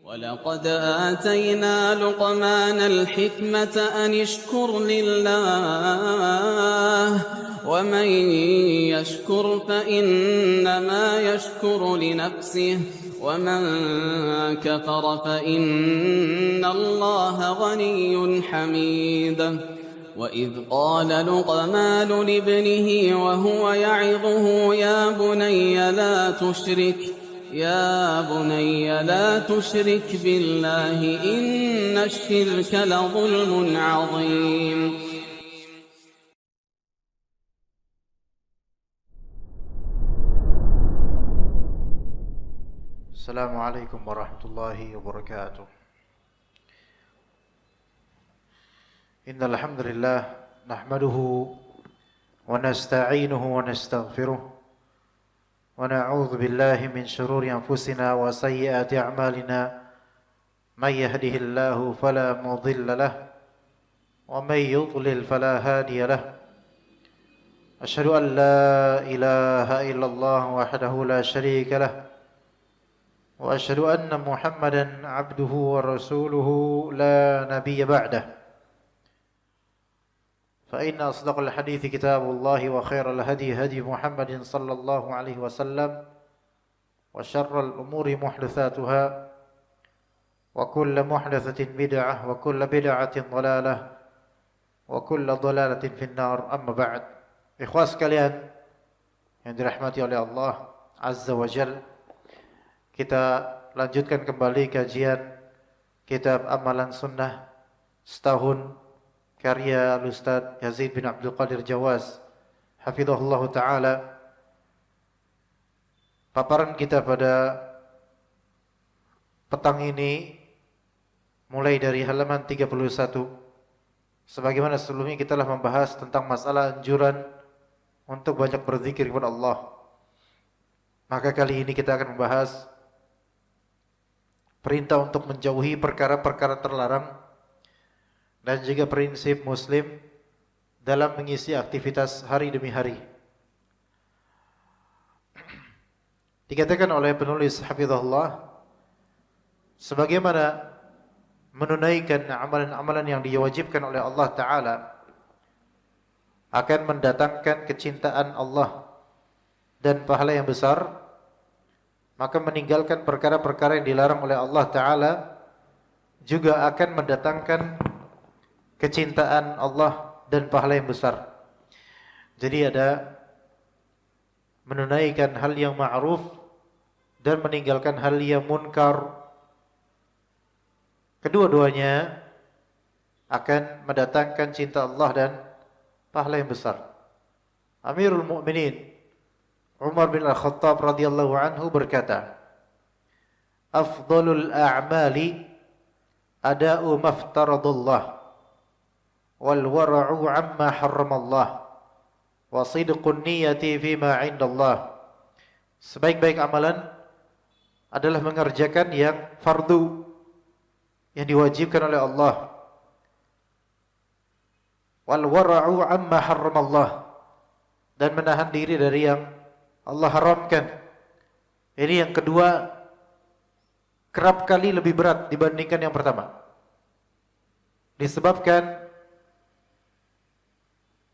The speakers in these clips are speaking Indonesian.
ولقد آتينا لقمان الحكمة أن اشكر لله ومن يشكر فإنما يشكر لنفسه ومن كفر فإن الله غني حميد وإذ قال لقمان لابنه وهو يعظه يا بني لا تشرك بالله إن الشرك لظلم عظيم. السلام عليكم ورحمة الله وبركاته. إن الحمد لله نحمده ونستعينه ونستغفره ونعوذ بالله من شرور أنفسنا وسيئات أعمالنا من يهده الله فلا مضل له ومن يضلل فلا هادي له أشهد أن لا إله إلا الله وحده لا شريك له وأشهد أن محمدا عبده ورسوله لا نبي بعده فإن أصدق الحديث كتاب الله وخير الهدي هدي محمد صلى الله عليه وسلم وشر الأمور محدثاتها وكل محدثة بدعة وكل بدعة ضلالة وكل ضلالة في النار. أما بعد, ikhwas sekalian yang dirahmati oleh Allah Azza wa Jalla, kita lanjutkan kembali kajian kitab Amalan Sunnah setahun karya Al-Ustaz Yazid bin Abdul Qadir Jawaz hafizahullah ta'ala. Paparan kita pada petang ini mulai dari halaman 31. Sebagaimana sebelumnya kita telah membahas tentang masalah anjuran untuk banyak berzikir kepada Allah, maka kali ini kita akan membahas perintah untuk menjauhi perkara-perkara terlarang dan juga prinsip muslim dalam mengisi aktivitas hari demi hari. Dikatakan oleh penulis hafizahullah, sebagaimana menunaikan amalan-amalan yang diwajibkan oleh Allah Ta'ala akan mendatangkan kecintaan Allah dan pahala yang besar, maka meninggalkan perkara-perkara yang dilarang oleh Allah Ta'ala juga akan mendatangkan kecintaan Allah dan pahala yang besar. Jadi ada menunaikan hal yang ma'ruf dan meninggalkan hal yang munkar. Kedua-duanya akan mendatangkan cinta Allah dan pahala yang besar. Amirul Mukminin Umar bin Al-Khattab radhiyallahu anhu berkata, "Afdhalul a'mali ada'u maftaradullah wal wara'u 'amma harramallah wa sidqun niyyati fima 'indallah." Sebaik-baik amalan adalah mengerjakan yang fardu, yang diwajibkan oleh Allah, wal wara'u 'amma harramallah, dan menahan diri dari yang Allah haramkan. Ini yang kedua kerap kali lebih berat dibandingkan yang pertama, disebabkan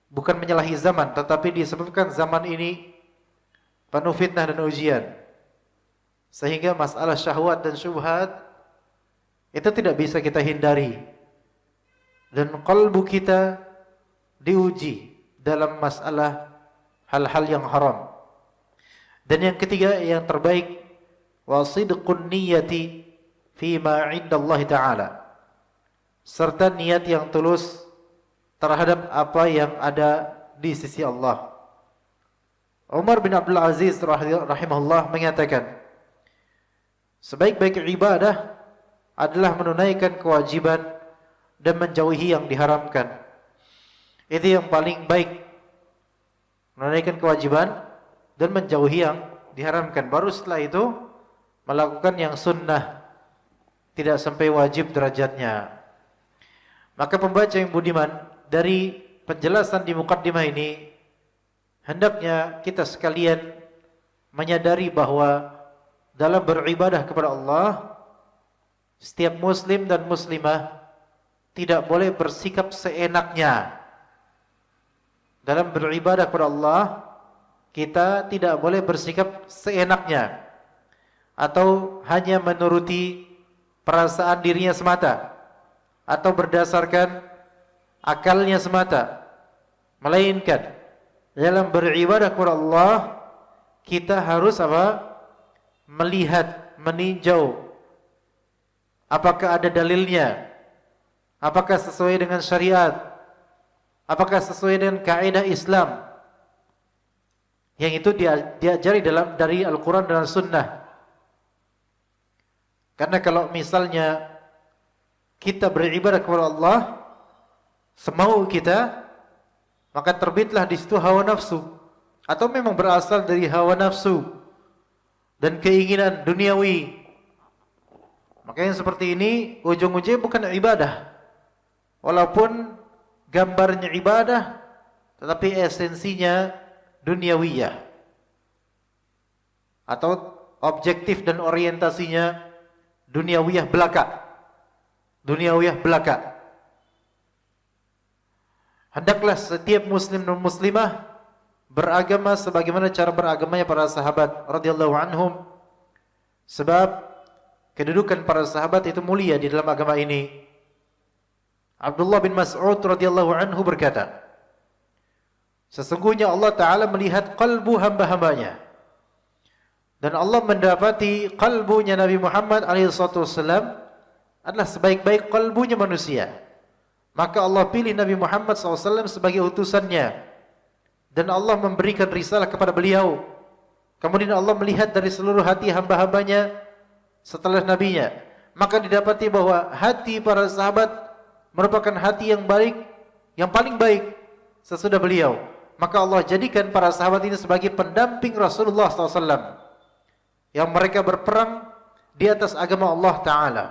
bukan menyalahi zaman, tetapi disebabkan zaman ini penuh fitnah dan ujian, sehingga masalah syahwat dan syubhat itu tidak bisa kita hindari, dan qalbu kita diuji dalam masalah hal-hal yang haram. Dan yang ketiga, yang terbaik, wa sidqun niyyati fima 'indallahi ta'ala, serta niat yang tulus terhadap apa yang ada di sisi Allah. Umar bin Abdul Aziz rahimahullah mengatakan, sebaik-baik ibadah adalah menunaikan kewajiban dan menjauhi yang diharamkan. Itu yang paling baik, menunaikan kewajiban dan menjauhi yang diharamkan. Baru setelah itu melakukan yang sunnah, tidak sampai wajib derajatnya. Maka pembaca yang budiman, dari penjelasan di mukaddimah ini, hendaknya kita sekalian menyadari bahwa dalam beribadah kepada Allah Setiap muslim dan muslimah tidak boleh bersikap seenaknya dalam beribadah kepada Allah. Kita tidak boleh bersikap seenaknya atau hanya menuruti perasaan dirinya semata atau berdasarkan akalnya semata, melainkan dalam beribadah kepada Allah kita harus apa? Melihat, meninjau apakah ada dalilnya, apakah sesuai dengan syariat, apakah sesuai dengan kaidah Islam yang itu diajari dari Al-Quran dan Sunnah. Karena kalau misalnya kita beribadah kepada Allah semau kita, maka terbitlah di situ hawa nafsu, atau memang berasal dari hawa nafsu dan keinginan duniawi. Maka yang seperti ini ujung-ujungnya bukan ibadah, walaupun gambarnya ibadah, tetapi esensinya duniawiyah, atau objektif dan orientasinya duniawiyah belaka. Duniawiyah belaka. Hendaklah setiap muslim dan muslimah beragama sebagaimana cara beragamanya para sahabat radhiyallahu anhum, sebab kedudukan para sahabat itu mulia di dalam agama ini. Abdullah bin Mas'ud radhiyallahu anhu berkata, sesungguhnya Allah Ta'ala melihat kalbu hamba-hambanya, dan Allah mendapati kalbunya Nabi Muhammad SAW adalah sebaik-baik kalbunya manusia. Maka Allah pilih Nabi Muhammad SAW sebagai utusannya, dan Allah memberikan risalah kepada beliau. Kemudian Allah melihat dari seluruh hati hamba-hambanya setelah nabinya, maka didapati bahwa hati para sahabat merupakan hati yang baik, yang paling baik sesudah beliau. Maka Allah jadikan para sahabat ini sebagai pendamping Rasulullah SAW, yang mereka berperang di atas agama Allah Ta'ala.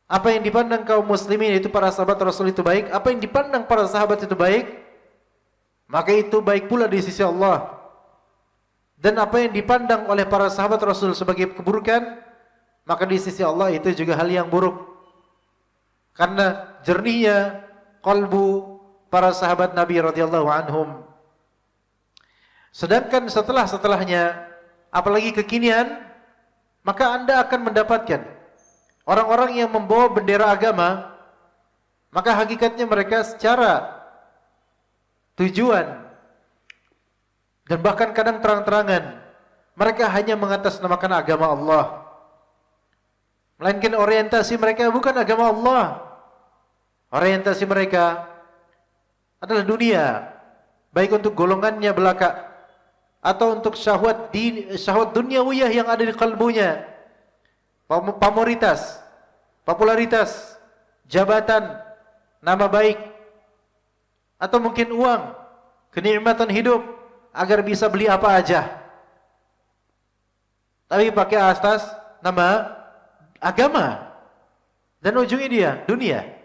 Apa yang dipandang kaum muslimin itu para sahabat Rasul itu baik, apa yang dipandang para sahabat itu baik, maka itu baik pula di sisi Allah. Dan apa yang dipandang oleh para sahabat Rasul sebagai keburukan, maka di sisi Allah itu juga hal yang buruk. Karena jernihnya kalbu para sahabat Nabi radhiyallahu anhum. Sedangkan setelahnya, apalagi kekinian, maka Anda akan mendapatkan orang-orang yang membawa bendera agama, maka hakikatnya mereka secara tujuan dan bahkan kadang terang-terangan mereka hanya mengatasnamakan agama Allah, melainkan orientasi mereka bukan agama Allah. Orientasi mereka adalah dunia, baik untuk golongannya belaka atau untuk syahwat duniawiyah yang ada di kalbunya, pamoritas, popularitas, jabatan, nama baik, atau mungkin uang, kenikmatan hidup agar bisa beli apa aja, tapi pakai atas nama agama, dan ujungnya dia dunia.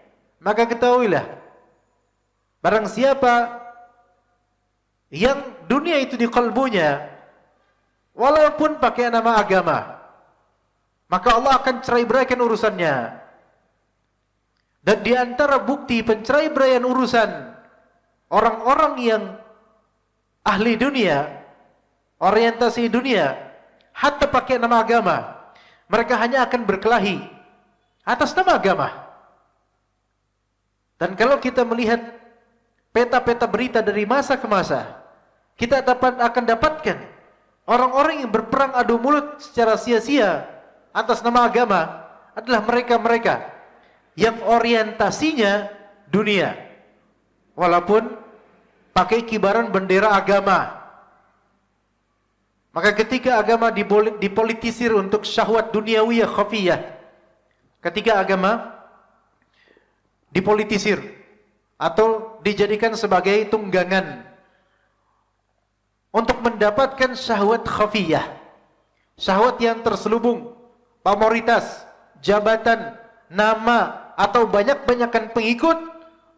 Maka ketahuilah, barang siapa yang dunia itu di kalbunya, walaupun pakai nama agama, maka Allah akan cerai-beraikan urusannya. Dan di antara bukti pencerai-beraian urusan orang-orang yang ahli dunia, orientasi dunia, hatta pakai nama agama, mereka hanya akan berkelahi atas nama agama. Dan kalau kita melihat peta-peta berita dari masa ke masa, kita akan dapatkan orang-orang yang berperang adu mulut secara sia-sia atas nama agama adalah mereka-mereka yang orientasinya dunia, walaupun pakai kibaran bendera agama. Maka ketika agama dipolitisir untuk syahwat duniawiyah khafiyah, ketika agama dipolitisir atau dijadikan sebagai tunggangan untuk mendapatkan syahwat khafiyah, syahwat yang terselubung, pamoritas, jabatan, nama, atau banyak-banyakan pengikut,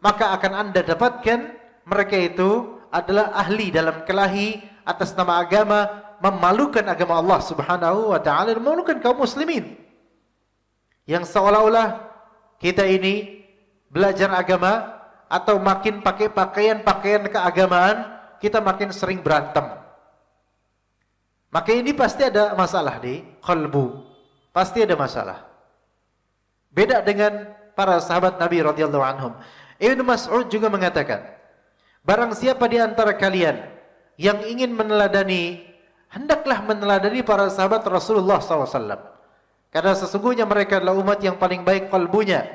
maka akan Anda dapatkan mereka itu adalah ahli dalam kelahi atas nama agama, memalukan agama Allah Subhanahu wa taala, dan memalukan kaum muslimin. Yang seolah-olah kita ini belajar agama atau makin pakai pakaian keagamaan, kita makin sering berantem. Maka ini pasti ada masalah di qalbu. Pasti ada masalah. Beda dengan para sahabat Nabi radhiyallahu anhum. Ibnu Mas'ud juga mengatakan, barang siapa di antara kalian yang ingin meneladani, hendaklah meneladani para sahabat Rasulullah SAW. Karena sesungguhnya mereka adalah umat yang paling baik kalbunya,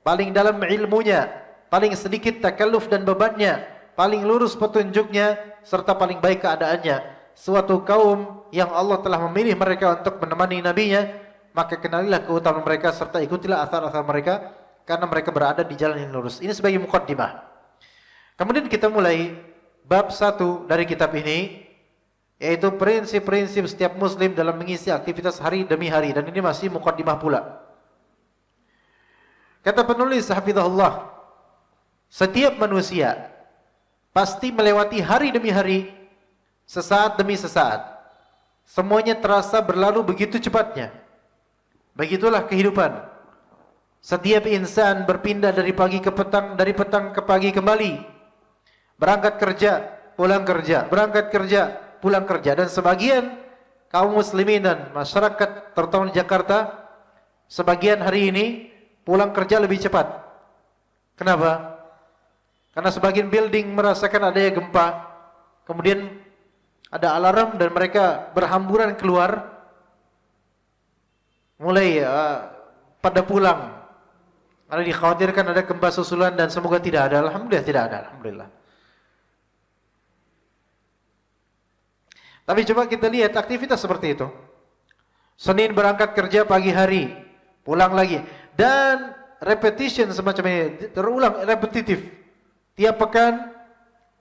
paling dalam ilmunya, paling sedikit takalluf dan bebannya, paling lurus petunjuknya, serta paling baik keadaannya. Suatu kaum yang Allah telah memilih mereka untuk menemani nabinya, maka kenalilah keutamaan mereka serta ikutilah athar-athar mereka, karena mereka berada di jalan yang lurus. Ini sebagai muqaddimah. Kemudian kita mulai bab 1 dari kitab ini, yaitu prinsip-prinsip setiap muslim dalam mengisi aktivitas hari demi hari, dan ini masih muqaddimah pula. Kata penulis hafizahullah, setiap manusia pasti melewati hari demi hari, sesaat demi sesaat. Semuanya terasa berlalu begitu cepatnya. Begitulah kehidupan. Setiap insan berpindah dari pagi ke petang, dari petang ke pagi kembali. Berangkat kerja, pulang kerja, berangkat kerja, pulang kerja. Dan sebagian kaum muslimin dan masyarakat terutama di Jakarta, sebagian hari ini pulang kerja lebih cepat. Kenapa? Karena sebagian building merasakan adanya gempa, kemudian ada alarm dan mereka berhamburan keluar, mulai pada pulang. Ada dikhawatirkan ada gempa susulan dan semoga tidak ada. Alhamdulillah tidak ada. Alhamdulillah. Tapi coba kita lihat aktivitas seperti itu. Senin berangkat kerja pagi hari, pulang lagi, dan repetition semacam ini, terulang repetitif. Tiap pekan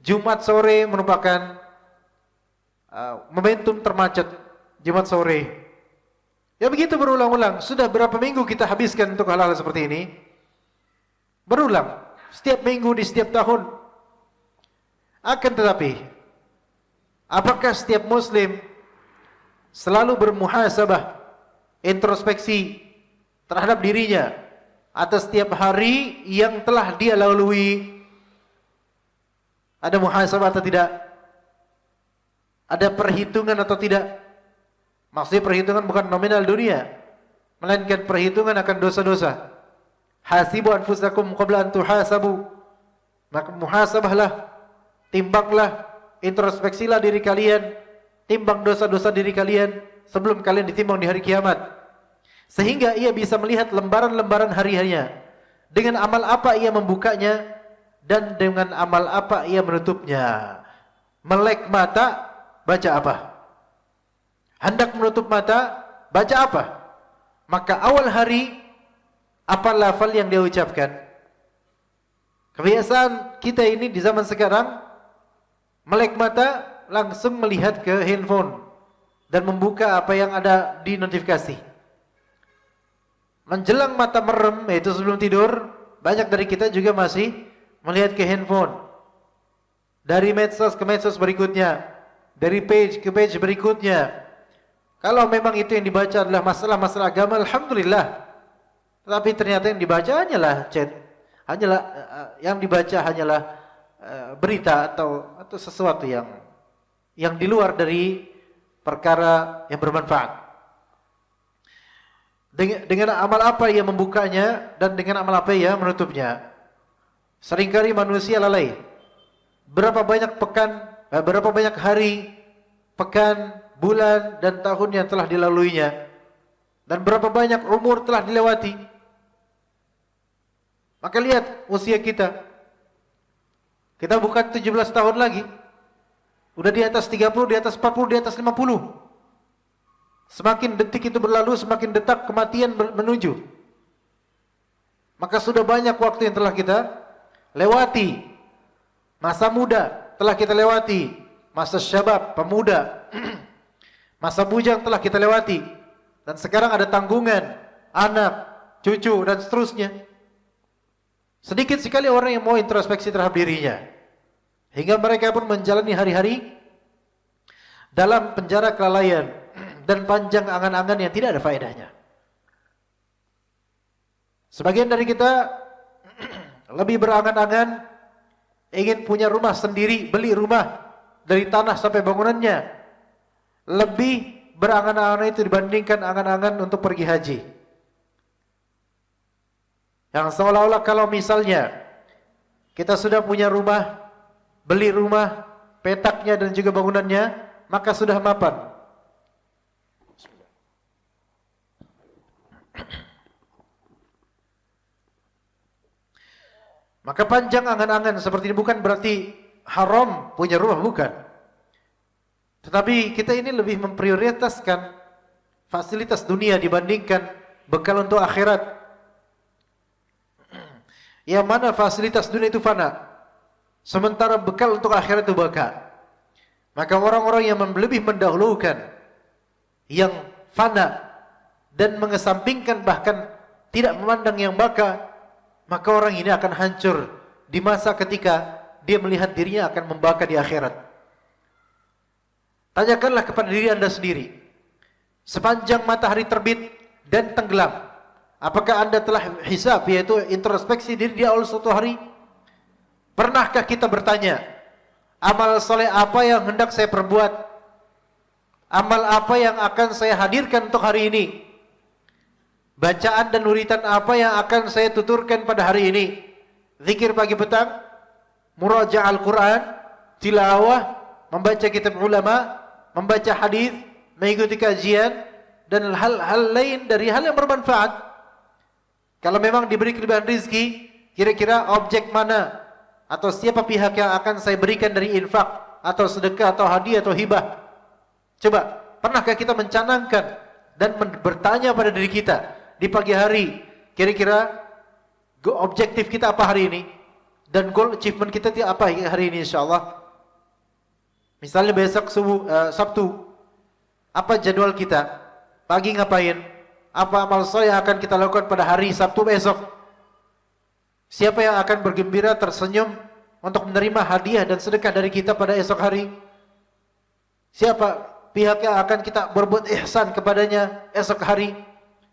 Jumat sore merupakan momentum termacet, Jumat sore. Ya begitu berulang-ulang. Sudah berapa minggu kita habiskan untuk hal-hal seperti ini? Berulang setiap minggu di setiap tahun. Akan tetapi, apakah setiap muslim selalu bermuhasabah, introspeksi terhadap dirinya atas setiap hari yang telah dia lalui? Ada muhasabah atau tidak? Ada perhitungan atau tidak? Maksudnya perhitungan bukan nominal dunia, melainkan perhitungan akan dosa-dosa. Hasibu anfusakum qabla an tuhasabu. Maka muhasabahlah, timbanglah, introspeksilah diri kalian, timbang dosa-dosa diri kalian sebelum kalian ditimbang di hari kiamat. Sehingga ia bisa melihat lembaran-lembaran hari-harinya, dengan amal apa ia membukanya dan dengan amal apa ia menutupnya. Melek mata, baca apa? Hendak menutup mata, baca apa? Maka awal hari, apa lafal yang dia ucapkan? Kebiasaan kita ini di zaman sekarang, melek mata langsung melihat ke handphone dan membuka apa yang ada di notifikasi. Menjelang mata merem, yaitu sebelum tidur, banyak dari kita juga masih melihat ke handphone. Dari medsos ke medsos berikutnya, dari page ke page berikutnya. Kalau memang itu yang dibaca adalah masalah-masalah agama, alhamdulillah. Tapi ternyata yang dibaca hanyalah chat, hanyalah yang dibaca hanyalah berita atau sesuatu yang di luar dari perkara yang bermanfaat. Dengan amal apa ia membukanya dan dengan amal apa ia menutupnya. Seringkali manusia lalai. Berapa banyak pekan, berapa banyak hari, pekan, bulan dan tahun yang telah dilaluinya, dan berapa banyak umur telah dilewati. Maka lihat usia kita. Kita bukan 17 tahun lagi. Udah di atas 30, di atas 40, di atas 50. Semakin detik itu berlalu, semakin detak kematian menuju. Maka sudah banyak waktu yang telah kita lewati. Masa muda telah kita lewati. Masa syabab, pemuda. Masa bujang telah kita lewati. Dan sekarang ada tanggungan, anak, cucu, dan seterusnya. Sedikit sekali orang yang mau introspeksi terhadap dirinya. Hingga mereka pun menjalani hari-hari dalam penjara kelalaian dan panjang angan-angan yang tidak ada faedahnya. Sebagian dari kita lebih berangan-angan ingin punya rumah sendiri, beli rumah dari tanah sampai bangunannya. Lebih berangan-angan itu dibandingkan angan-angan untuk pergi haji. Yang seolah-olah kalau misalnya kita sudah punya rumah, beli rumah, petaknya dan juga bangunannya, maka sudah mapan. Maka panjang angan-angan seperti ini bukan berarti haram punya rumah, bukan. Tetapi kita ini lebih memprioritaskan fasilitas dunia dibandingkan bekal untuk akhirat. Yang mana fasilitas dunia itu fana, sementara bekal untuk akhirat itu baka. Maka orang-orang yang lebih mendahulukan yang fana dan mengesampingkan bahkan tidak memandang yang baka, maka orang ini akan hancur di masa ketika dia melihat dirinya akan membaka di akhirat. Tanyakanlah kepada diri Anda sendiri, sepanjang matahari terbit dan tenggelam, apakah Anda telah hisab, yaitu introspeksi diri di awal suatu hari? Pernahkah kita bertanya, amal soleh apa yang hendak saya perbuat? Amal apa yang akan saya hadirkan untuk hari ini? Bacaan dan uritan apa yang akan saya tuturkan pada hari ini? Zikir pagi petang, murajaah Al-Quran, tilawah, membaca kitab ulama, membaca hadis, mengikuti kajian, dan hal-hal lain dari hal yang bermanfaat. Kalau memang diberi kelebihan rizki, kira-kira objek mana atau siapa pihak yang akan saya berikan dari infak atau sedekah atau hadiah atau hibah? Coba, pernahkah kita mencanangkan dan bertanya pada diri kita di pagi hari, kira-kira objektif kita apa hari ini? Dan goal achievement kita apa hari ini insyaallah? Misalnya besok Sabtu, apa jadwal kita? Pagi ngapain? Apa amal soleh yang akan kita lakukan pada hari Sabtu besok? Siapa yang akan bergembira tersenyum untuk menerima hadiah dan sedekah dari kita pada esok hari? Siapa pihak yang akan kita berbuat ihsan kepadanya esok hari?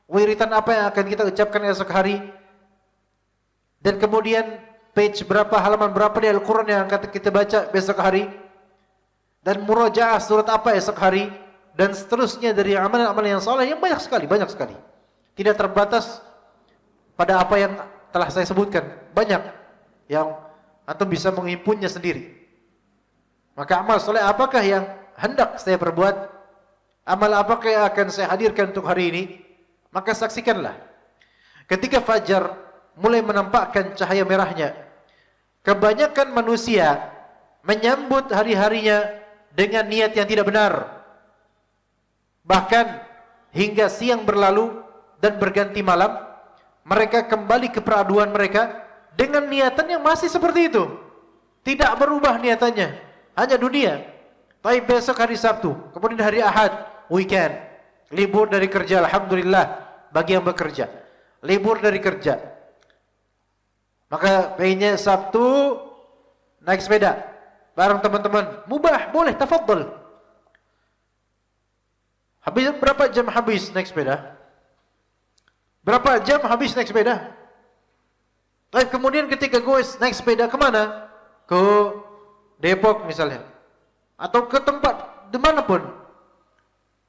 Wiritan apa yang akan kita ucapkan esok hari? Dan kemudian page berapa, halaman berapa di Al-Quran yang akan kita baca besok hari? Dan murajaah surat apa esok hari? Dan seterusnya dari amalan-amalan yang saleh yang banyak sekali. Tidak terbatas pada apa yang telah saya sebutkan. Banyak yang antum bisa menghimpunnya sendiri. Maka amal saleh apakah yang hendak saya perbuat? Amal apakah yang akan saya hadirkan untuk hari ini? Maka saksikanlah, ketika fajar mulai menampakkan cahaya merahnya, kebanyakan manusia menyambut hari-harinya dengan niat yang tidak benar. Bahkan hingga siang berlalu dan berganti malam, mereka kembali ke peraduan mereka dengan niatan yang masih seperti itu. Tidak berubah niatannya, hanya dunia. Tapi besok hari Sabtu, kemudian hari Ahad, weekend, libur dari kerja, alhamdulillah bagi yang bekerja. Libur dari kerja, maka pengennya Sabtu naik sepeda bareng teman-teman, mubah, boleh, tafadhol. Habis berapa jam habis naik sepeda? Berapa jam habis naik sepeda? Tapi kemudian ketika gue naik sepeda kemana? Ke Depok misalnya, atau ke tempat dimanapun.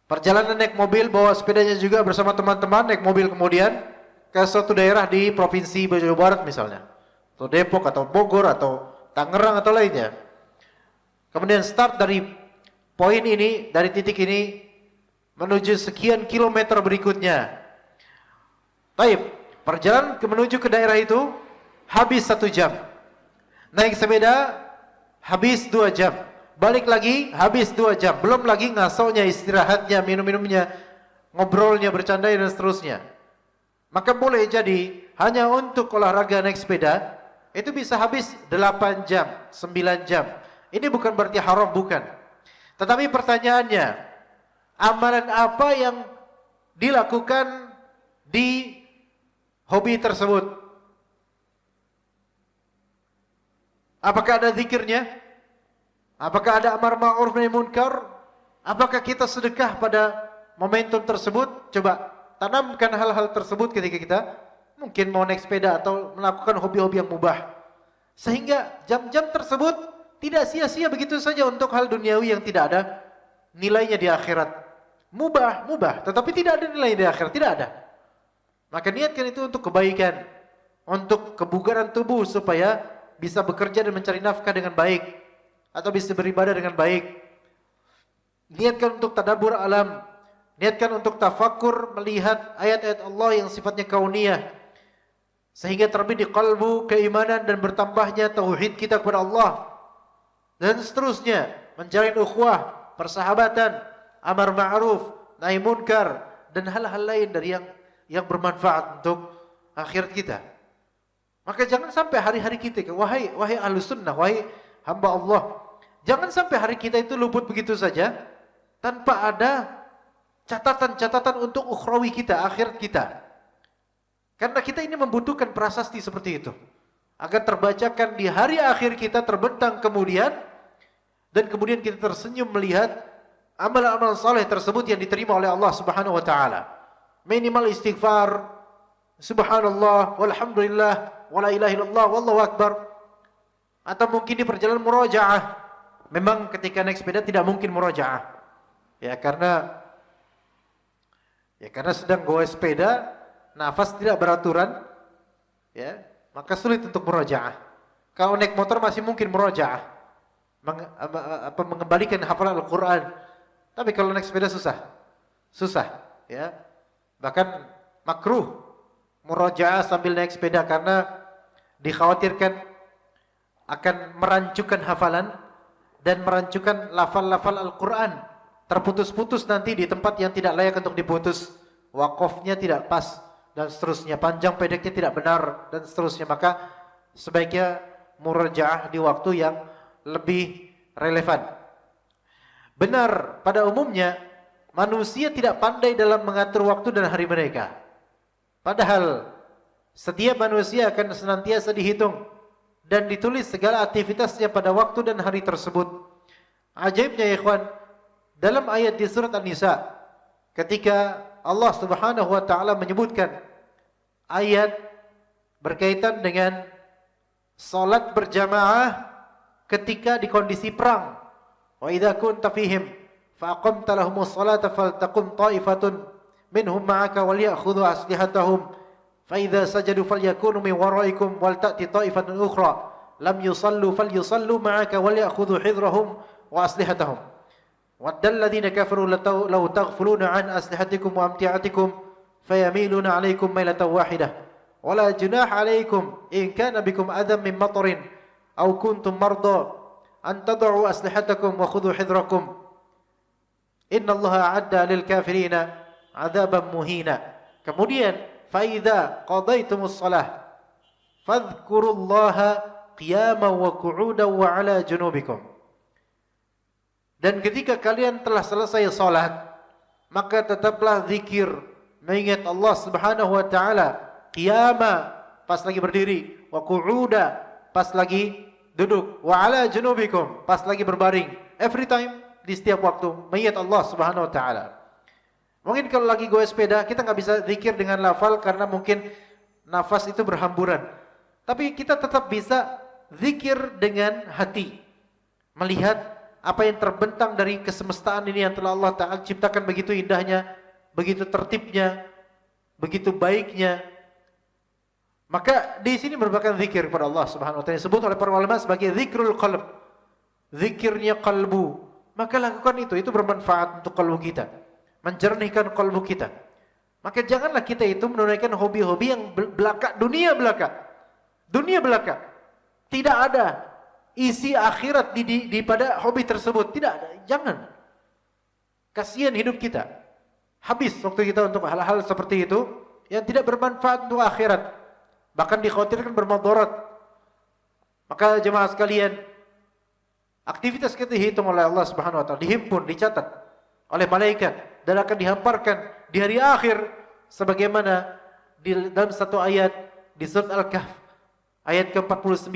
Perjalanan naik mobil, bawa sepedanya juga bersama teman-teman, naik mobil kemudian ke suatu daerah di provinsi Jawa Barat misalnya, atau Depok, atau Bogor, atau Tangerang, atau lainnya. Kemudian start dari poin ini, dari titik ini, menuju sekian kilometer berikutnya. Baik, perjalanan menuju ke daerah itu habis 1 jam. Naik sepeda habis 2 jam. Balik lagi habis 2 jam. Belum lagi ngasaunya, istirahatnya, minum-minumnya, ngobrolnya, bercandanya dan seterusnya. Maka boleh jadi hanya untuk olahraga naik sepeda itu bisa habis 8 jam, 9 jam. Ini bukan berarti haram, bukan. Tetapi pertanyaannya, amalan apa yang dilakukan di hobi tersebut? Apakah ada zikirnya? Apakah ada amar ma'ruf nahi munkar? Apakah kita sedekah pada momentum tersebut? Coba tanamkan hal-hal tersebut ketika kita mungkin mau naik sepeda atau melakukan hobi-hobi yang mubah. Sehingga jam-jam tersebut tidak sia-sia begitu saja untuk hal duniawi yang tidak ada nilainya di akhirat. Mubah, tetapi tidak ada nilai di akhirat, tidak ada. Maka niatkan itu untuk kebaikan, untuk kebugaran tubuh supaya bisa bekerja dan mencari nafkah dengan baik, atau bisa beribadah dengan baik. Niatkan untuk tadabbur alam, niatkan untuk tafakur melihat ayat-ayat Allah yang sifatnya kauniyah, sehingga terbit di kalbu keimanan dan bertambahnya tauhid kita kepada Allah. Dan seterusnya, menjalin ukhuwah, persahabatan, amar ma'ruf, nahi munkar, dan hal-hal lain dari yang bermanfaat untuk akhirat kita. Maka jangan sampai hari-hari kita, wahai ahlus sunnah, wahai hamba Allah, jangan sampai hari kita itu luput begitu saja tanpa ada catatan-catatan untuk ukhrawi kita, akhirat kita. Karena kita ini membutuhkan prasasti seperti itu, agar terbacakan di hari akhir kita terbentang kemudian, dan kemudian kita tersenyum melihat amal-amal saleh tersebut yang diterima oleh Allah Subhanahu wa taala. Minimal istighfar, subhanallah, walhamdulillah, wala ilaha illallah, wallahu akbar. Atau mungkin di perjalanan murajaah. Memang ketika naik sepeda tidak mungkin murajaah. Ya karena sedang goes sepeda, nafas tidak beraturan, ya, maka sulit untuk murajaah. Kalau naik motor masih mungkin murajaah, mengembalikan hafalan Al-Quran. Tapi kalau naik sepeda susah, ya. Bahkan makruh murajaah sambil naik sepeda karena dikhawatirkan akan merancukan hafalan dan merancukan lafal-lafal Al-Quran, terputus-putus nanti di tempat yang tidak layak untuk diputus, wakofnya tidak pas dan seterusnya, panjang pendeknya tidak benar dan seterusnya. Maka sebaiknya murajaah di waktu yang lebih relevan. Benar, pada umumnya manusia tidak pandai dalam mengatur waktu dan hari mereka. Padahal setiap manusia akan senantiasa dihitung dan ditulis segala aktivitasnya pada waktu dan hari tersebut. Ajaibnya ya ikhwan, dalam ayat di surat An-Nisa, ketika Allah Subhanahu wa taala menyebutkan ayat berkaitan dengan salat berjamaah ketika di kondisi perang. Wa idza kunta fihim fa aqamta lahumus salata faltaqum ta'ifatun minhum ma'aka walyakhudhu aslihatahum fa idza sajadu falyakunu min waraikum wal ta'ti ta'ifatun ukhra lam yusallu falyusallu ma'aka walyakhudhu hidrahum wa aslihatahum waddal ladzina kafaru law taghfuluna an aslihatikum wa amti'atikum fayamiluna 'alaykum mailatan wahidah wala junaha 'alaykum in kana bikum adam min matarin aw kuntum marda an tad'u aslihatakum wa khudhu hidrakum innallaha a'adda lil kafirina 'adzaban muhina. Kemudian fa idza qadaytumus shalah fadhkurullaha qiyaman wa qu'udan wa 'ala junubikum. Dan ketika kalian telah selesai salat, maka tetaplah zikir, mengingat Allah Subhanahu wa taala, qiyama pas lagi berdiri, wa qu'uda pas lagi duduk, wa 'ala junubikum pas lagi berbaring. Every time, di setiap waktu mengingat Allah Subhanahu wa taala. Mungkin kalau lagi goes sepeda kita enggak bisa zikir dengan lafal karena mungkin nafas itu berhamburan. Tapi kita tetap bisa zikir dengan hati. Melihat apa yang terbentang dari kesemestaan ini yang telah Allah Ta'ala ciptakan begitu indahnya, begitu tertibnya, begitu baiknya. Maka di sini merupakan zikir kepada Allah Subhanahu wa taala, disebut oleh para ulama sebagai zikrul qalb. Zikirnya kalbu. Maka lakukan itu bermanfaat untuk kalbu kita, menjernihkan kalbu kita. Maka janganlah kita itu menunaikan hobi-hobi yang belaka, dunia belaka. Tidak ada isi akhirat di pada hobi tersebut, tidak ada. Jangan. Kasihan hidup kita. Habis waktu kita untuk hal-hal seperti itu yang tidak bermanfaat untuk akhirat. Bahkan dikhawatirkan bermudarat. Maka jemaah sekalian, aktivitas kita dihitung oleh Allah Subhanahu wa taala, dihimpun, dicatat oleh malaikat dan akan dihamparkan di hari akhir sebagaimana dalam satu ayat di surat Al-Kahf ayat ke-49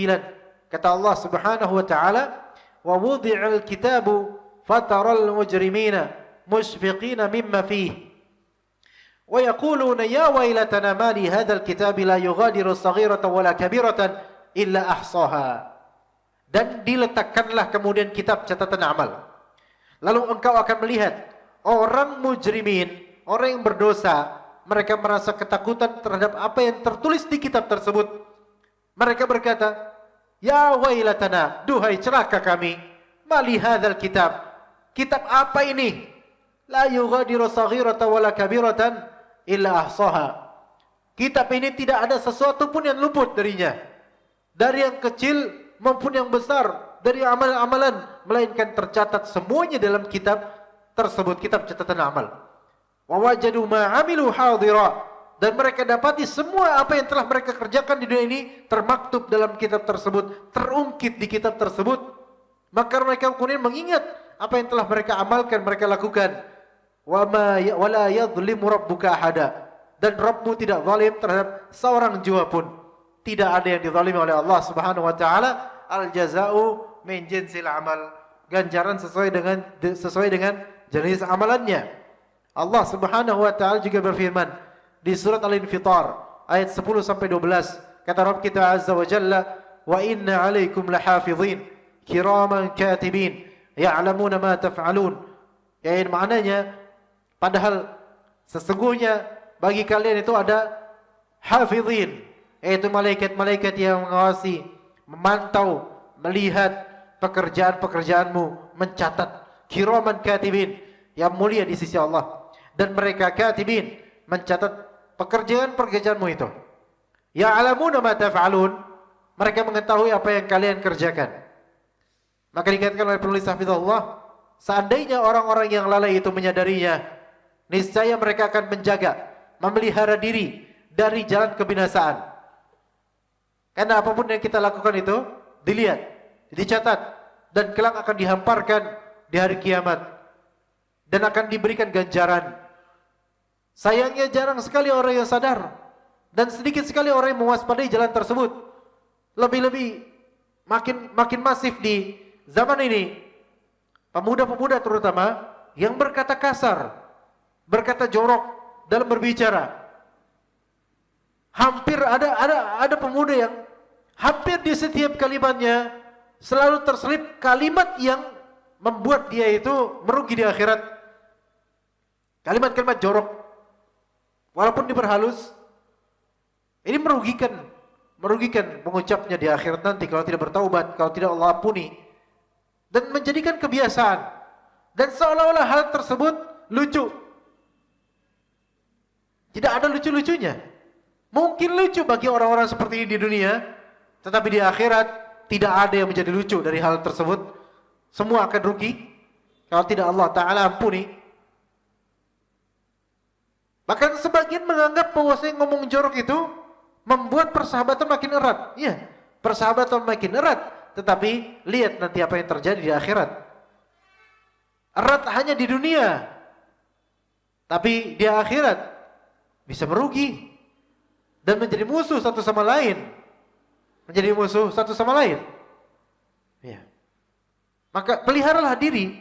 kata Allah Subhanahu wa taala, "Wa wudi'al kitabu fataral mujrimina mushfiqina mimma fihi Wa yaquluna ya wailatana ma li hadzal kitabi la yughadiru saghiratan wala kabiratan illa ahsaha. Dan diletakkanlah kemudian kitab catatan amal. Lalu engkau akan melihat orang mujrimin, orang yang berdosa, mereka merasa ketakutan terhadap apa yang tertulis di kitab tersebut. Mereka berkata, ya wailatana, duhai celaka kami, ma li hadzal kitab. Kitab apa ini? La yughadiru saghiratan wala kabiratan illa ahsaha. Kitab ini tidak ada sesuatu pun yang luput darinya, dari yang kecil maupun yang besar, dari amalan-amalan, melainkan tercatat semuanya dalam kitab tersebut, kitab catatan amal. Wa wajadu ma 'amilu hadira, dan mereka dapati semua apa yang telah mereka kerjakan di dunia ini termaktub dalam kitab tersebut, terungkit di kitab tersebut. Maka mereka kemudian mengingat apa yang telah mereka amalkan, mereka lakukan. Wala yadhlimu rabbuka ahada, dan Rabbmu tidak zalim terhadap seorang jua pun. Tidak ada yang dizalimi oleh Allah Subhanahu wa taala. Al jazau min jinsil amal, ganjaran sesuai dengan jenis amalannya. Allah Subhanahu wa taala juga berfirman di surat Al-Infitar ayat 10 sampai 12, kata Rabb kita azza wa jalla, wa inna 'alaikum lahafizin kiraman katibin ya'lamuna ma taf'alun. Yang maknanya, padahal sesungguhnya bagi kalian itu ada hafizin, yaitu malaikat-malaikat yang mengawasi, memantau, melihat pekerjaan-pekerjaanmu, mencatat. Kiraman katibin, yang mulia di sisi Allah. Dan mereka katibin, mencatat pekerjaan-pekerjaanmu itu. Ya'lamuna ma taf'alun, mereka mengetahui apa yang kalian kerjakan. Maka dikatakan oleh penulis hafizahullah, seandainya orang-orang yang lalai itu menyadarinya, niscaya mereka akan menjaga, memelihara diri dari jalan kebinasaan. Karena apapun yang kita lakukan itu dilihat, dicatat, dan kelak akan dihamparkan di hari kiamat dan akan diberikan ganjaran. Sayangnya jarang sekali orang yang sadar, dan sedikit sekali orang yang mewaspadai jalan tersebut. Lebih-lebih makin masif di zaman ini, pemuda-pemuda terutama yang berkata kasar, berkata jorok dalam berbicara. Hampir ada pemuda yang hampir di setiap kalimatnya selalu terselip kalimat yang membuat dia itu merugi di akhirat. Kalimat-kalimat jorok, walaupun diperhalus, ini merugikan pengucapnya di akhirat nanti kalau tidak bertaubat, kalau tidak Allah ampuni, dan menjadikan kebiasaan, dan seolah-olah hal tersebut lucu. Tidak ada lucu-lucunya. Mungkin lucu bagi orang-orang seperti ini di dunia, tetapi di akhirat tidak ada yang menjadi lucu dari hal tersebut. Semua akan rugi kalau tidak Allah Ta'ala ampuni. Bahkan sebagian menganggap bahwa saya ngomong jorok itu membuat persahabatan makin erat. Iya, persahabatan makin erat, tetapi lihat nanti apa yang terjadi di akhirat. Erat hanya di dunia, tapi di akhirat bisa merugi dan menjadi musuh satu sama lain. Menjadi musuh satu sama lain. Ya. Maka peliharalah diri,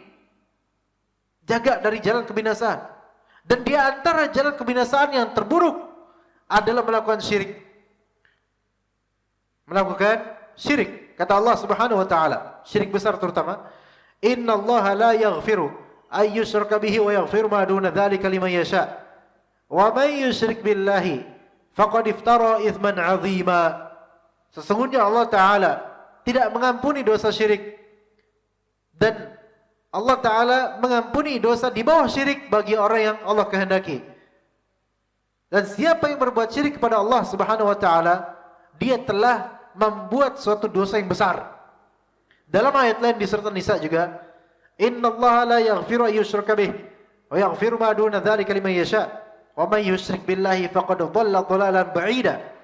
jaga dari jalan kebinasaan. Dan di antara jalan kebinasaan yang terburuk adalah melakukan syirik. Melakukan syirik. Kata Allah Subhanahu wa taala, syirik besar terutama, "Innallaha la yaghfiru ay yushraka bihi wa yaghfiru ma duna dzalika liman yasha. Wa may yusyrik billahi faqad iftara itsman 'azima." Sesungguhnya Allah Ta'ala tidak mengampuni dosa syirik, dan Allah Ta'ala mengampuni dosa di bawah syirik bagi orang yang Allah kehendaki. Dan siapa yang berbuat syirik kepada Allah Subhanahu wa Ta'ala, dia telah membuat suatu dosa yang besar. Dalam ayat lain di surat An-Nisa juga, "Innallaha la yaghfiru ay yushraka bih wa yaghfiru ma duna dzalika liman yasha wa may yusyrik billahi faqad dhalla dhalalan ba'ida."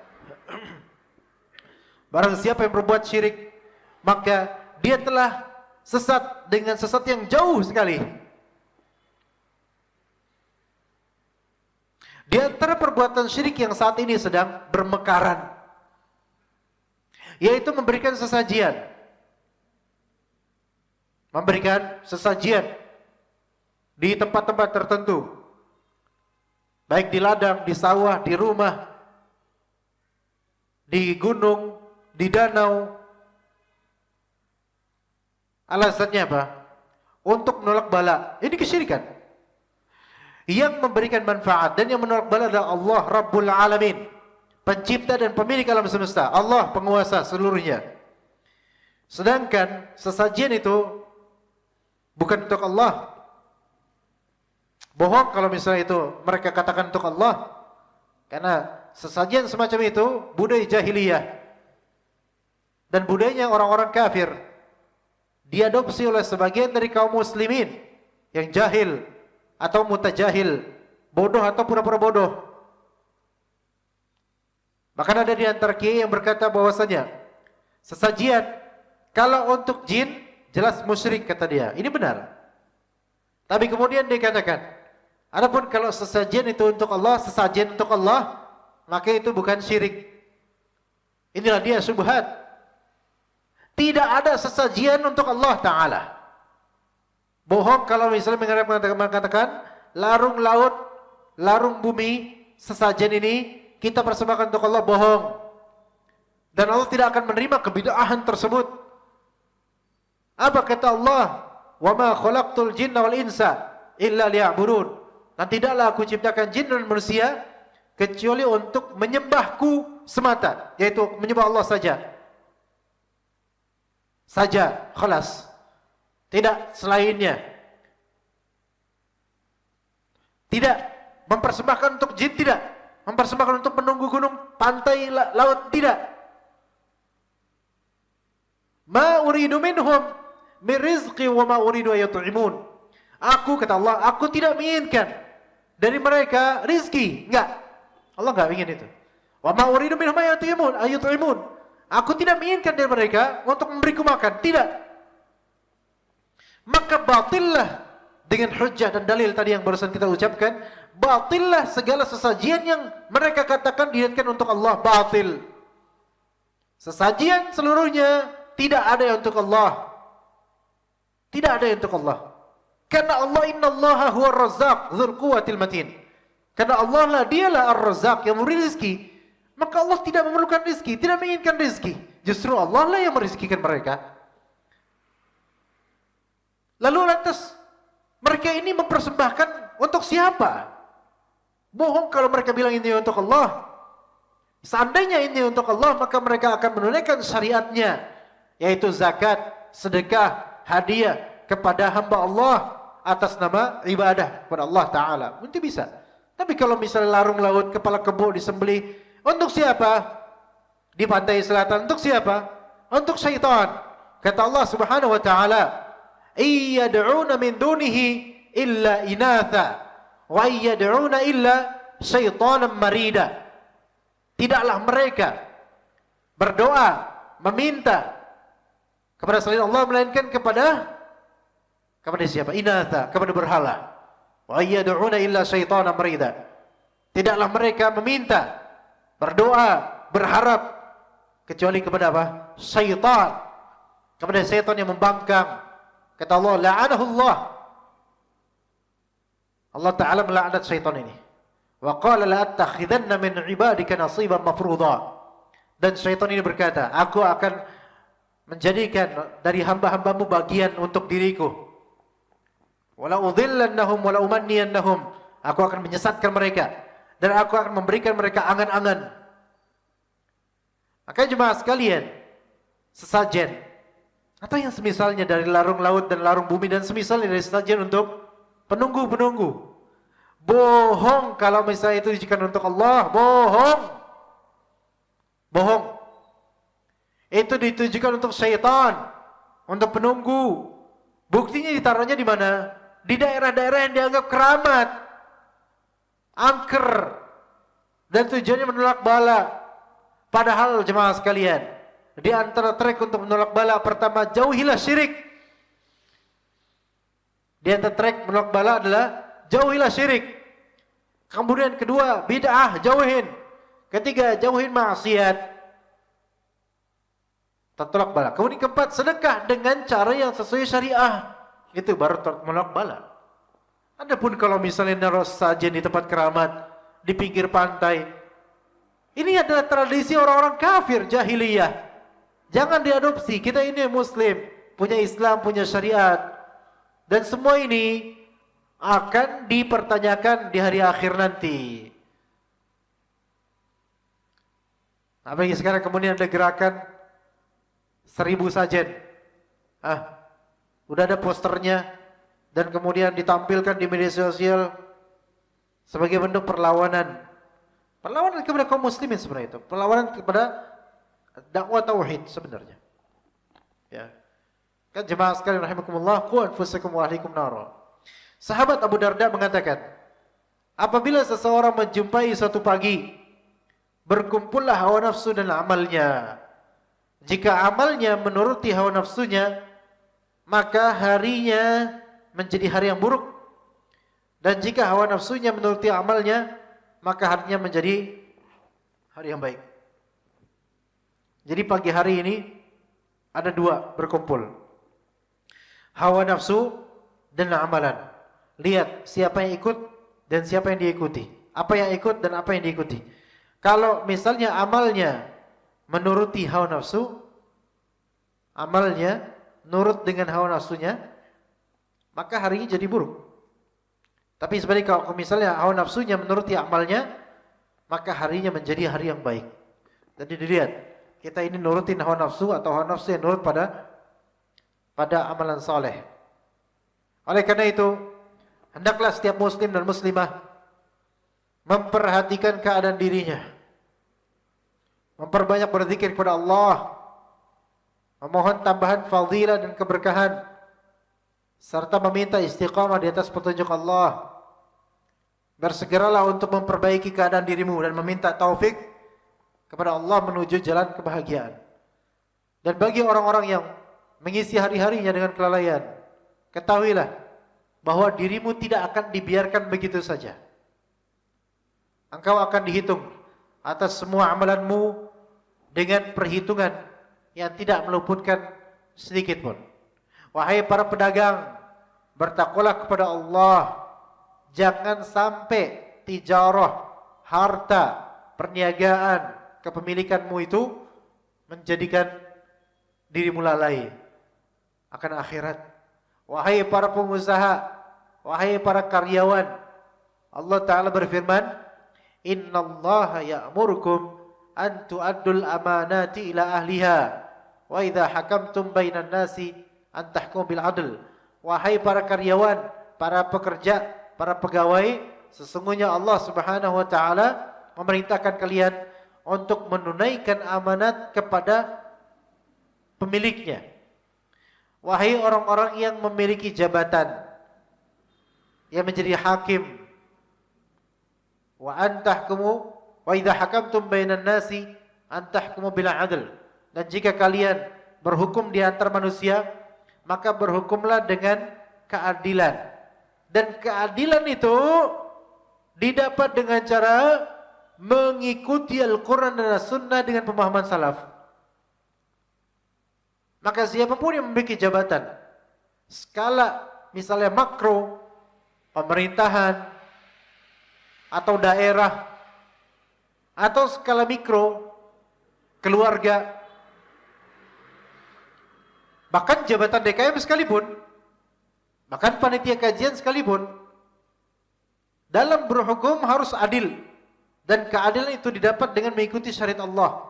Barang siapa yang berbuat syirik, maka dia telah sesat dengan sesat yang jauh sekali. Di antara perbuatan syirik yang saat ini sedang bermekaran, yaitu memberikan sesajian. Memberikan sesajian di tempat-tempat tertentu. baik di ladang, di sawah, di rumah, di gunung, di danau. Alasannya apa? Untuk menolak bala. Ini kesyirikan. Yang memberikan manfaat dan yang menolak bala adalah Allah Rabbul Alamin, pencipta dan pemilik alam semesta. Allah penguasa seluruhnya. Sedangkan sesajian itu bukan untuk Allah. Bohong kalau misalnya itu mereka katakan untuk Allah. Karena sesajian semacam itu budaya jahiliyah dan budayanya orang-orang kafir, diadopsi oleh sebagian dari kaum muslimin yang jahil atau mutajahil, bodoh atau pura-pura bodoh. Bahkan ada di antara kiai yang berkata bahwasanya sesajian kalau untuk jin jelas musyrik, kata dia. Ini benar. Tapi kemudian dia katakan, adapun kalau sesajian itu untuk Allah, sesajian untuk Allah, maka itu bukan syirik. Inilah dia syubhat. Tidak ada sesajian untuk Allah Ta'ala. Bohong kalau misalnya mengatakan larung laut, larung bumi, sesajen ini kita persembahkan untuk Allah, bohong. Dan Allah tidak akan menerima kebid'ahan tersebut. Apa kata Allah? Wa ma khalaqtul jinna wal insa illa liya'budun. Dan tidaklah aku ciptakan jin dan manusia kecuali untuk menyembahku semata, yaitu menyembah Allah saja. Saja, khalas. Tidak selainnya. Tidak mempersembahkan untuk jin, tidak. Mempersembahkan untuk penunggu gunung, pantai, laut, tidak. Ma uridu minhum min rizqi wa ma uridu ayut'imun. Aku, kata Allah, aku tidak menginginkan dari mereka rizki. Enggak. Allah enggak ingin itu. Wa ma uridu minhum ayut'imun. Aku tidak menginginkan dari mereka untuk memberiku makan. Tidak. Maka batillah dengan hujjah dan dalil tadi yang barusan kita ucapkan. Batillah segala sesajian yang mereka katakan diniatkan untuk Allah. Batil. Sesajian seluruhnya tidak ada yang untuk Allah. Tidak ada yang untuk Allah. Karena Allah, innallaha huwa ar-razzaq dzul quwwatil matin. Karena Allah lah, dialah ar-razzaq yang memberi rezeki. Maka Allah tidak memerlukan rezeki, tidak menginginkan rezeki. Justru Allah lah yang merezekikan mereka. Lalu lantas mereka ini mempersembahkan untuk siapa? Bohong kalau mereka bilang ini untuk Allah. Seandainya ini untuk Allah, maka mereka akan menunaikan syariatnya, yaitu zakat, sedekah, hadiah kepada hamba Allah atas nama ibadah kepada Allah Ta'ala. Mungkin bisa. Tapi kalau misalnya larung laut, kepala kebo disembelih, untuk siapa? Di pantai selatan, untuk siapa? Untuk syaitan. Kata Allah Subhanahu wa Ta'ala, "Iyad'una min dunihi illa inatha wa iyad'una illa syaitanan marida." Tidaklah mereka berdoa, meminta kepada selain Allah melainkan kepada siapa? Inatha, kepada berhala. Wa yad'una illa syaitanan marida. Tidaklah mereka meminta, berdoa, berharap kecuali kepada apa? Syaitan. Kepada syaitan yang membangkang. Kata Allah, la'anahullah. Allah Ta'ala melaknat syaitan ini. Wa qala la'attakhidanna min ibadika nasiban mafruḍa. Dan syaitan ini berkata, aku akan menjadikan dari hamba-hambamu bagian untuk diriku. Wala udhillannahum wala umanniyannahum. Aku akan menyesatkan mereka dan aku akan memberikan mereka angan-angan. Maka jemaah sekalian, sesajen atau yang semisalnya dari larung laut dan larung bumi dan semisalnya dari sesajen untuk penunggu-penunggu. Bohong kalau misalnya itu dijadikan untuk Allah, bohong. Bohong. Itu ditujukan untuk syaitan, untuk penunggu. Buktinya ditaruhnya di mana? Di daerah-daerah yang dianggap keramat, angker, dan tujuannya menolak bala. Padahal jemaah sekalian, di antara trik untuk menolak bala, pertama, jauhilah syirik. Di antara trik menolak bala adalah jauhilah syirik. Kemudian kedua, bid'ah, jauhin. Ketiga, jauhin maksiat. Tertolak bala. Kemudian keempat, sedekah dengan cara yang sesuai syariah. Itu baru menolak bala. Adapun kalau misalnya naruh sajian di tempat keramat, di pinggir pantai. Ini adalah tradisi orang-orang kafir jahiliyah. Jangan diadopsi. Kita ini muslim, punya Islam, punya syariat. Dan semua ini akan dipertanyakan di hari akhir nanti. Apalagi sekarang kemudian ada gerakan 1000 sajen. Udah ada posternya dan kemudian ditampilkan di media sosial sebagai bentuk perlawanan. Perlawanan kepada kaum muslimin sebenarnya itu. Perlawanan kepada dakwah tauhid sebenarnya. Ya. Kan jemaah sekalian rahimakumullah, qu anfusakum wa ahlikum nar. Sahabat Abu Darda mengatakan, apabila seseorang menjumpai suatu pagi, berkumpullah hawa nafsu dan amalnya. Jika amalnya menuruti hawa nafsunya, maka harinya menjadi hari yang buruk. Dan jika hawa nafsunya menuruti amalnya, maka harinya menjadi hari yang baik. Jadi pagi hari ini ada dua berkumpul. Hawa nafsu dan amalan. Lihat siapa yang ikut dan siapa yang diikuti. Apa yang ikut dan apa yang diikuti. Kalau misalnya amalnya menuruti hawa nafsu, amalnya nurut dengan hawa nafsunya, maka harinya jadi buruk. Tapi sebaliknya kalau misalnya hawa nafsunya menuruti amalnya, maka harinya menjadi hari yang baik. Jadi dilihat, kita ini nurutin hawa nafsu atau hawa nafsu yang nurut pada amalan soleh. Oleh karena itu, hendaklah setiap muslim dan muslimah memperhatikan keadaan dirinya, memperbanyak berzikir kepada Allah, memohon tambahan fadilah dan keberkahan, serta meminta istiqamah di atas petunjuk Allah. Bersegeralah untuk memperbaiki keadaan dirimu dan meminta taufik kepada Allah menuju jalan kebahagiaan. Dan bagi orang-orang yang mengisi hari-harinya dengan kelalaian, ketahuilah bahwa dirimu tidak akan dibiarkan begitu saja. Engkau akan dihitung atas semua amalanmu dengan perhitungan yang tidak meluputkan sedikit pun. Wahai para pedagang, bertakwalah kepada Allah. Jangan sampai tijarah, harta, perniagaan, kepemilikanmu itu menjadikan dirimu lalai akan akhirat. Wahai para pengusaha, wahai para karyawan, Allah Ta'ala berfirman, innallaha ya'murukum an tu'addul amanati ila ahliha wa idha hakamtum bainan nasi an tahkum bil adl. Wahai para karyawan, para pekerja, para pegawai, sesungguhnya Allah Subhanahu wa taala memerintahkan kalian untuk menunaikan amanat kepada pemiliknya. Wahai orang-orang yang memiliki jabatan, yang menjadi hakim, wa antahkumu wa idza hakamtum bainan nasi an tahkumu bil adl. Dan jika kalian berhukum di antara manusia, maka berhukumlah dengan keadilan. Dan keadilan itu didapat dengan cara mengikuti Al-Quran dan As-Sunnah dengan pemahaman salaf. Maka siapapun yang memiliki jabatan, skala misalnya makro, pemerintahan, atau daerah, atau skala mikro, keluarga, bahkan jabatan DKM sekalipun, bahkan panitia kajian sekalipun, dalam berhukum harus adil. Dan keadilan itu didapat dengan mengikuti syariat Allah.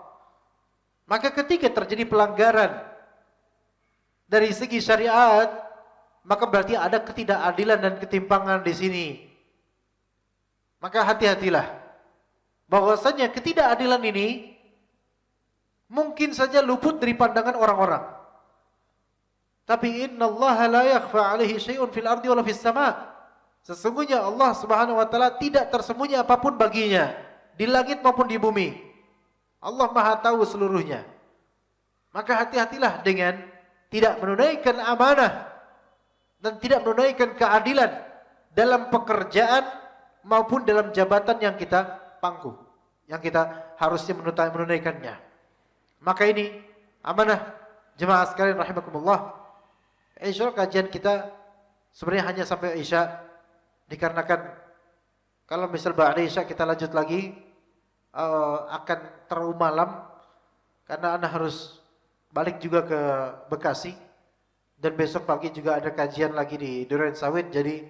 Maka ketika terjadi pelanggaran dari segi syariat, maka berarti ada ketidakadilan dan ketimpangan di sini. Maka hati-hatilah bahwasanya ketidakadilan ini mungkin saja luput dari pandangan orang-orang. Tapi innallaha la yakhfa 'alaihi syai'un fil ardi wala fis sama'. Sesungguhnya Allah Subhanahu wa taala tidak tersembunyi apapun baginya di langit maupun di bumi. Allah Maha tahu seluruhnya. Maka hati-hatilah dengan tidak menunaikan amanah dan tidak menunaikan keadilan dalam pekerjaan maupun dalam jabatan yang kita pangku, yang kita harusnya menunaikannya. Maka ini amanah jemaah sekalian rahimakumullah. Insya Allah kajian kita sebenarnya hanya sampai Isya, dikarenakan Kalau misal ba'da Isya kita lanjut lagi, akan terlalu malam karena Anda harus balik juga ke Bekasi dan besok pagi juga ada kajian lagi di Duren Sawit. Jadi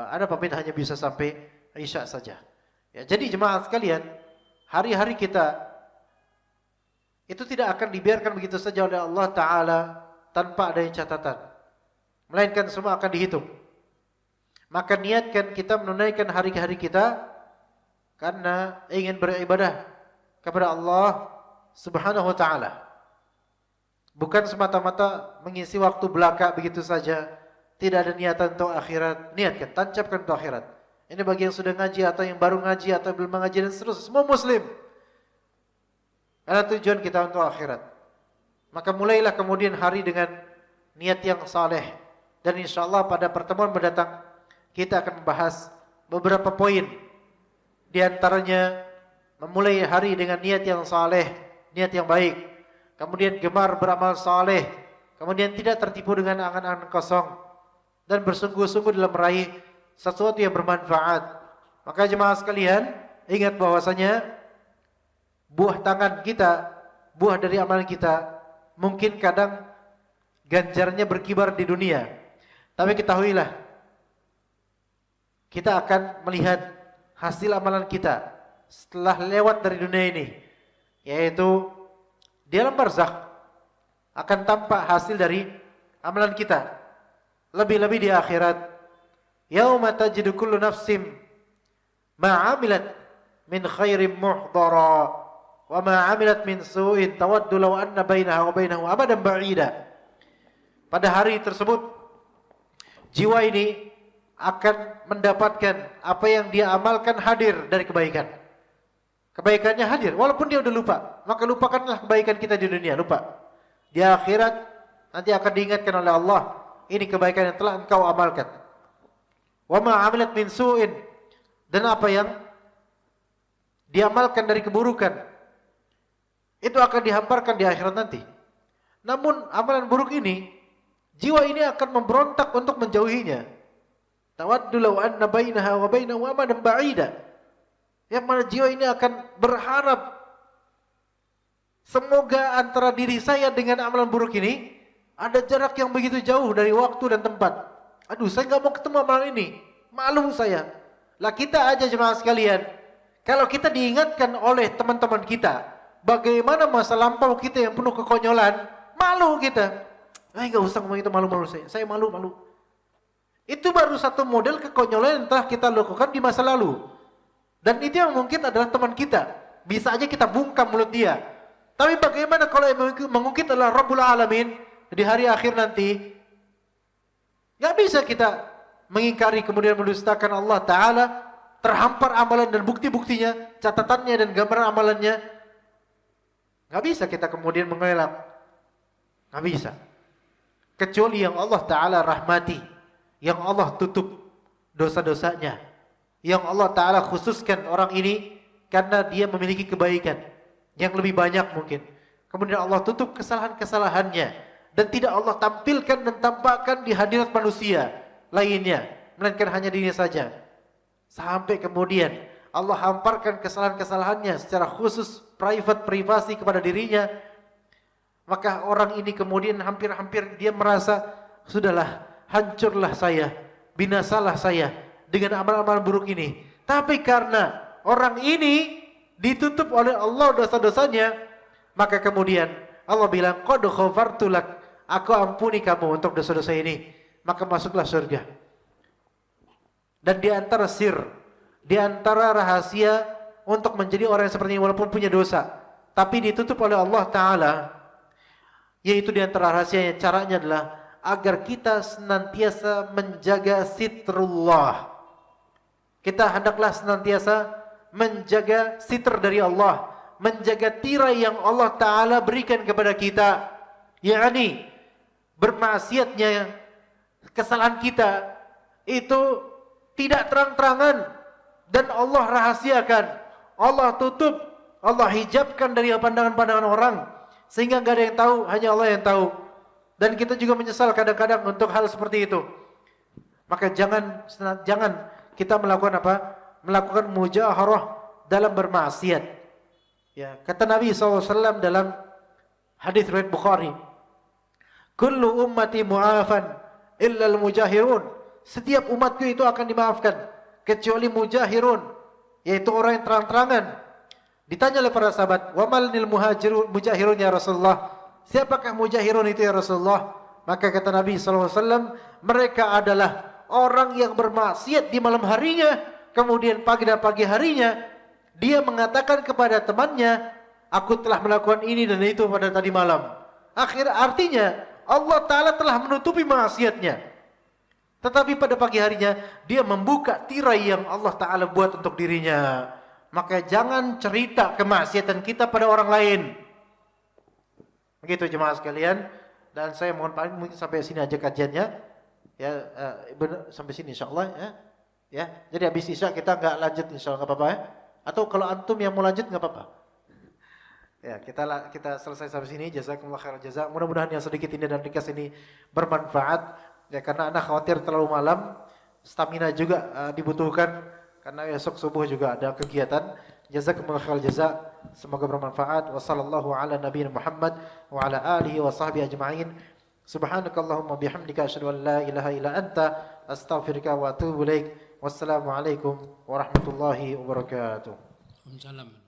Anda pamit hanya bisa sampai Isya saja. Ya, jadi jemaah sekalian, hari-hari kita itu tidak akan dibiarkan begitu saja oleh Allah Ta'ala tanpa adanya catatan, melainkan semua akan dihitung. Maka niatkan kita menunaikan hari-hari kita karena ingin beribadah kepada Allah Subhanahu wa Ta'ala, bukan semata-mata mengisi waktu belaka begitu saja, tidak ada niatan untuk akhirat. Niatkan, tancapkan untuk akhirat. Ini bagi yang sudah ngaji atau yang baru ngaji atau belum ngaji dan seterusnya, semua muslim, karena tujuan kita untuk akhirat. Maka mulailah kemudian hari dengan niat yang saleh. Dan insyaAllah pada pertemuan mendatang kita akan membahas beberapa poin. Di antaranya memulai hari dengan niat yang saleh, niat yang baik. Kemudian gemar beramal saleh. Kemudian tidak tertipu dengan angan-angan kosong. Dan bersungguh-sungguh dalam meraih sesuatu yang bermanfaat. Maka jemaah sekalian, ingat bahwasanya buah tangan kita, buah dari amalan kita, mungkin kadang ganjarnya berkibar di dunia. Tapi ketahuilah, kita akan melihat hasil amalan kita setelah lewat dari dunia ini, yaitu di alam barzakh akan tampak hasil dari amalan kita. Lebih-lebih di akhirat, yauma tajidu kullu nafsim ma 'amilat min khairin muhdara wa ma 'amilat min su'in tawaddu law anna bainaha wa bainahu abadan ba'ida. Pada hari tersebut jiwa ini akan mendapatkan apa yang dia amalkan hadir dari kebaikan. Kebaikannya hadir walaupun dia udah lupa. Maka lupakanlah kebaikan kita di dunia, lupa. Di akhirat nanti akan diingatkan oleh Allah, ini kebaikan yang telah engkau amalkan. Wa ma 'amilat min su'in, dan apa yang diamalkan dari keburukan itu akan dihamparkan di akhirat nanti. Namun amalan buruk ini, jiwa ini akan memberontak untuk menjauhinya. Tawaddu law anna bainaha wa bainahu amadan ba'ida. Yang mana jiwa ini akan berharap, semoga antara diri saya dengan amalan buruk ini ada jarak yang begitu jauh dari waktu dan tempat. Aduh, saya nggak mau ketemu amalan ini, malu saya. Lah kita aja jemaah sekalian, kalau kita diingatkan oleh teman-teman kita bagaimana masa lampau kita yang penuh kekonyolan, malu kita. Nggak usah ngomong itu, malu-malu saya malu-malu. Itu baru satu model kekonyolan yang telah kita lakukan di masa lalu. Dan itu yang mungkin adalah teman kita. Bisa aja kita bungkam mulut dia. Tapi bagaimana kalau yang mengungkit adalah Rabbul Alamin di hari akhir nanti? Nggak bisa kita mengingkari kemudian mendustakan Allah Ta'ala. Terhampar amalan dan bukti-buktinya, catatannya dan gambaran amalannya. Nggak bisa kita kemudian mengelak. Nggak bisa. Kecuali yang Allah Ta'ala rahmati, yang Allah tutup dosa-dosanya, yang Allah Ta'ala khususkan orang ini karena dia memiliki kebaikan yang lebih banyak mungkin. Kemudian Allah tutup kesalahan-kesalahannya dan tidak Allah tampilkan dan tampakkan di hadirat manusia lainnya, melainkan hanya dirinya saja. Sampai kemudian Allah hamparkan kesalahan-kesalahannya secara khusus, privasi kepada dirinya. Maka orang ini kemudian hampir-hampir dia merasa, sudahlah, hancurlah saya, binasalah saya dengan amalan-amalan buruk ini. Tapi karena orang ini ditutup oleh Allah dosa-dosanya, maka kemudian Allah bilang, qad ghafartu lak, aku ampuni kamu untuk dosa-dosa ini, maka masuklah surga. Dan di antara di antara rahasia untuk menjadi orang yang seperti ini walaupun punya dosa, tapi ditutup oleh Allah Ta'ala, yaitu di antara rahasianya, caranya adalah agar kita senantiasa menjaga sitrullah. Kita hendaklah senantiasa menjaga sitr dari Allah, menjaga tirai yang Allah Ta'ala berikan kepada kita, yakni bermaksiatnya kesalahan kita itu tidak terang-terangan dan Allah rahasiakan, Allah tutup, Allah hijabkan dari pandangan-pandangan orang sehingga enggak ada yang tahu, hanya Allah yang tahu. Dan kita juga menyesal kadang-kadang untuk hal seperti itu. Maka jangan kita melakukan apa? Melakukan mujaharah dalam bermaksiat. Ya, kata Nabi SAW dalam hadis riwayat Bukhari, kullu ummati mu'afan illa al-mujahirun. Setiap umatku itu akan dimaafkan kecuali mujahirun, yaitu orang yang terang-terangan. Ditanya oleh para sahabat, wa malnil mujahirun ya Rasulullah? Siapakah mujahirun itu ya Rasulullah? Maka kata Nabi SAW, mereka adalah orang yang bermaksiat di malam harinya, kemudian pagi harinya dia mengatakan kepada temannya, aku telah melakukan ini dan itu pada tadi malam. Artinya Allah Ta'ala telah menutupi maksiatnya, tetapi pada pagi harinya dia membuka tirai yang Allah Ta'ala buat untuk dirinya. Maka jangan cerita kemaksiatan kita pada orang lain. Begitu jemaah sekalian. Dan saya mohon pamit, mungkin sampai sini aja kajiannya. Ya, sampai sini insyaallah ya. Ya, jadi habis isya kita enggak lanjut insyaallah, enggak apa-apa ya. Atau kalau antum yang mau lanjut enggak apa-apa. Ya, kita selesai sampai sini. Jazakumullah khairan jazaa. Mudah-mudahan yang sedikit ini dan ringkas ini bermanfaat. Ya, karena anak khawatir terlalu malam, stamina juga dibutuhkan karena besok subuh juga ada kegiatan. Jazakumullah khairan jazaa. Semoga bermanfaat. Wassallallahu ala nabiyina Muhammad wa ala alihi wa sahbihi ajma'in. Subhanakallahumma bihamdika asyhadu an la ilaha illa anta astaghfiruka wa atubu ilaik. Wassalamualaikum warahmatullahi wabarakatuh. Waalaikumsalam.